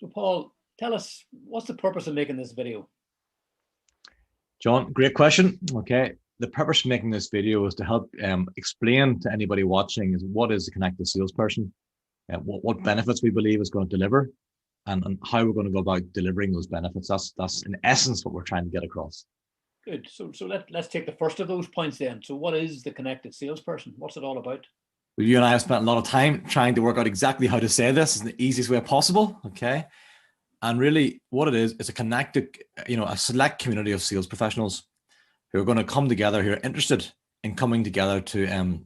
So Paul, tell us, what's the purpose of making this video? John, great question. Okay. The purpose of making this video is to help explain to anybody watching is what is the connected salesperson, what benefits we believe is going to deliver, and how we're going to go about delivering those benefits. That's in essence what we're trying to get across. Good. So let's take the first of those points then. So what is the connected salesperson? What's it all about? Well, you and I have spent a lot of time trying to work out exactly how to say this in the easiest way possible. Okay. And really what it is a connected, a select community of sales professionals who are going to come together, who are interested in coming together to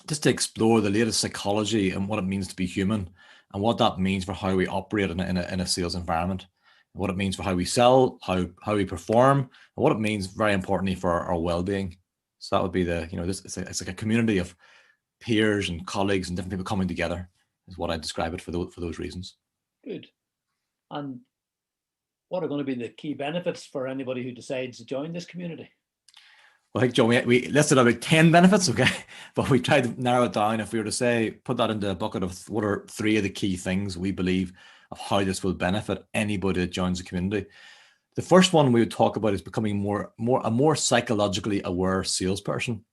just to explore the latest psychology and what it means to be human and what that means for how we operate in a sales environment, what it means for how we sell, how we perform, and what it means, very importantly, for our well-being. So that would be it's like a community of peers and colleagues and different people coming together is what I describe it for those reasons. Good. And what are going to be the key benefits for anybody who decides to join this community? Well, I think, Joe, we listed about 10 benefits, okay? But we tried to narrow it down. If we were to say, put that into a bucket of what are 3 of the key things we believe of how this will benefit anybody that joins the community. The first one we would talk about is becoming a more psychologically aware salesperson.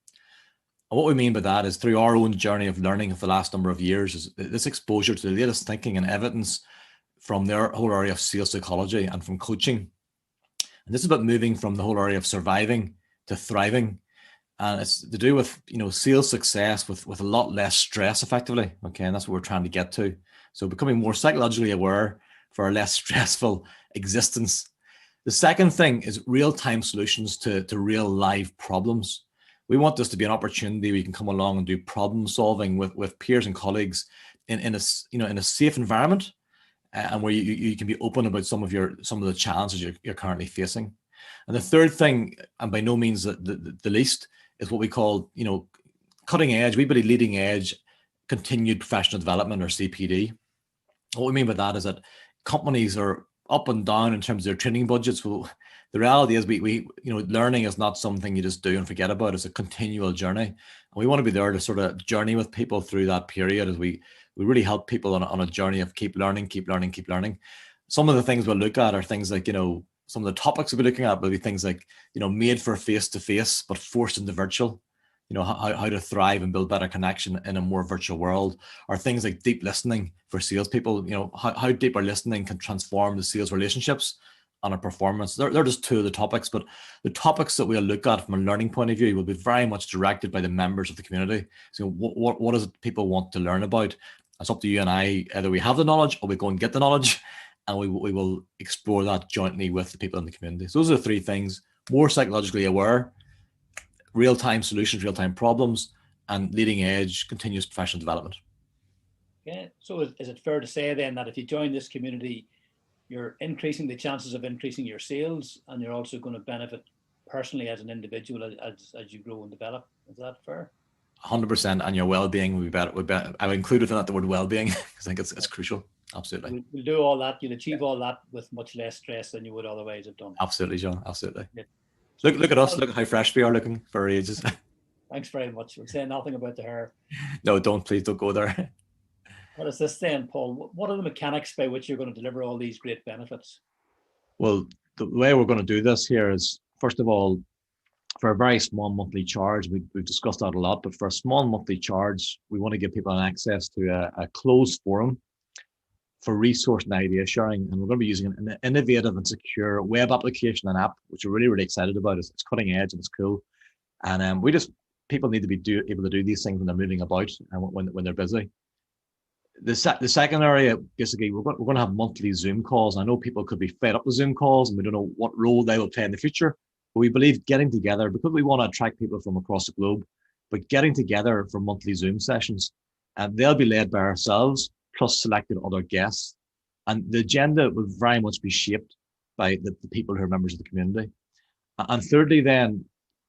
And what we mean by that is through our own journey of learning of the last number of years is this exposure to the latest thinking and evidence from their whole area of sales psychology and from coaching. And this is about moving from the whole area of surviving to thriving. And it's to do with, sales success with a lot less stress effectively. Okay. And that's what we're trying to get to. So becoming more psychologically aware for a less stressful existence. The second thing is real-time solutions to real live problems. We want this to be an opportunity where you can come along and do problem solving with peers and colleagues in a safe environment, and where you can be open about some of the challenges you're currently facing. And the third thing, and by no means the least, is what we call cutting edge. We believe leading edge continued professional development, or CPD. What we mean by that is that companies are up and down in terms of their training budgets. Well, the reality is we learning is not something you just do and forget about. It's a continual journey. And we want to be there to sort of journey with people through that period as we really help people on a journey of keep learning. Some of the things we'll look at are things like, some of the topics we'll be looking at will be things like, made for face-to-face, but forced into virtual, how to thrive and build better connection in a more virtual world, or things like deep listening for salespeople, how deeper listening can transform the sales relationships on a performance. They're just 2 of the topics, but the topics that we'll look at from a learning point of view will be very much directed by the members of the community. So what is it people want to learn about? It's up to you and I, either we have the knowledge or we go and get the knowledge, and we will explore that jointly with the people in the community. So those are the 3 things: more psychologically aware, real-time solutions, real-time problems, and leading edge continuous professional development. Okay. So is it fair to say then that if you join this community, you're increasing the chances of increasing your sales, and you're also going to benefit personally as an individual as you grow and develop? Is that fair? 100%, and your well-being will be better. I would include within that the word well-being because I think it's crucial. Absolutely. We'll do all that. You'll achieve all that with much less stress than you would otherwise have done. Absolutely, John. Absolutely. Yeah. So look at us. Look at how fresh we are looking for our ages. Thanks very much. We'll say nothing about the hair. No, please don't go there. What is this then, Paul? What are the mechanics by which you're going to deliver all these great benefits? Well, the way we're going to do this here is, first of all, for a very small monthly charge, we've discussed that a lot, but for a small monthly charge, we want to give people access to a closed forum for resource and idea sharing. And we're going to be using an innovative and secure web application and app, which we're really, really excited about. It's cutting edge and it's cool. And people need to be able to do these things when they're moving about and when they're busy. The second area, basically, we're going to have monthly Zoom calls. I know people could be fed up with Zoom calls and we don't know what role they will play in the future, but we believe getting together, because we want to attract people from across the globe, but getting together for monthly Zoom sessions, and they'll be led by ourselves, plus selected other guests. And the agenda will very much be shaped by the people who are members of the community. And thirdly, then,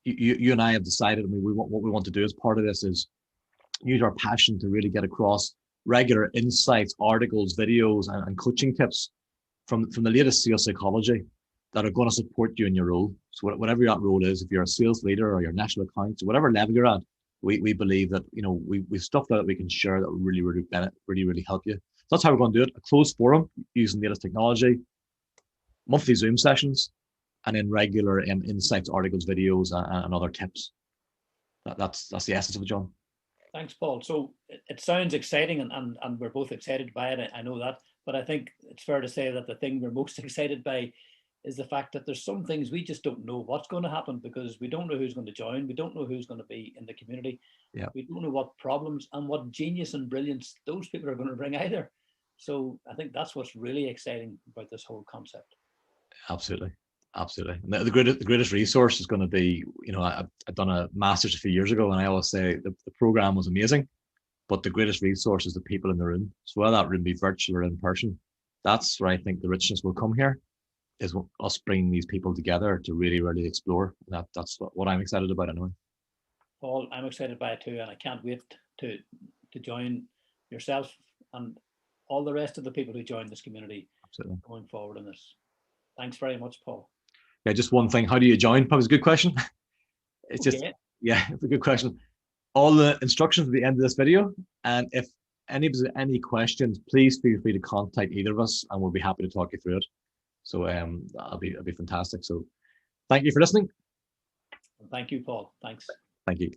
you and I have decided, what we want to do as part of this is use our passion to really get across regular insights, articles, videos, and coaching tips from the latest sales psychology that are going to support you in your role. So whatever that role is, if you're a sales leader or your national accounts, or whatever level you're at, we believe that we've stuff that we can share that will really help you. that's how we're going to do it. A closed forum using the latest technology, monthly Zoom sessions, and then regular insights, articles, videos, and other tips. That's the essence of it, John. Thanks, Paul. So it sounds exciting, and we're both excited by it. I know that, but I think it's fair to say that the thing we're most excited by is the fact that there's some things we just don't know what's going to happen, because we don't know who's going to join. We don't know who's going to be in the community. Yeah. We don't know what problems and what genius and brilliance those people are going to bring either. So I think that's what's really exciting about this whole concept. Absolutely. Absolutely. And the greatest resource is going to be, you know, I've done a master's a few years ago, and I always say the program was amazing, but the greatest resource is the people in the room. So whether that room be virtual or in person, that's where I think the richness will come here, is us bringing these people together to really, really explore. That's what I'm excited about anyway. Paul, I'm excited by it too, and I can't wait to join yourself and all the rest of the people who join this community. Absolutely. Going forward in this. Thanks very much, Paul. Yeah, just one thing. How do you join? That was a good question. It's okay. Just, yeah, it's a good question. All the instructions at the end of this video. And if any questions, please feel free to contact either of us, and we'll be happy to talk you through it. So that'll be fantastic. So thank you for listening. Thank you, Paul. Thanks. Thank you.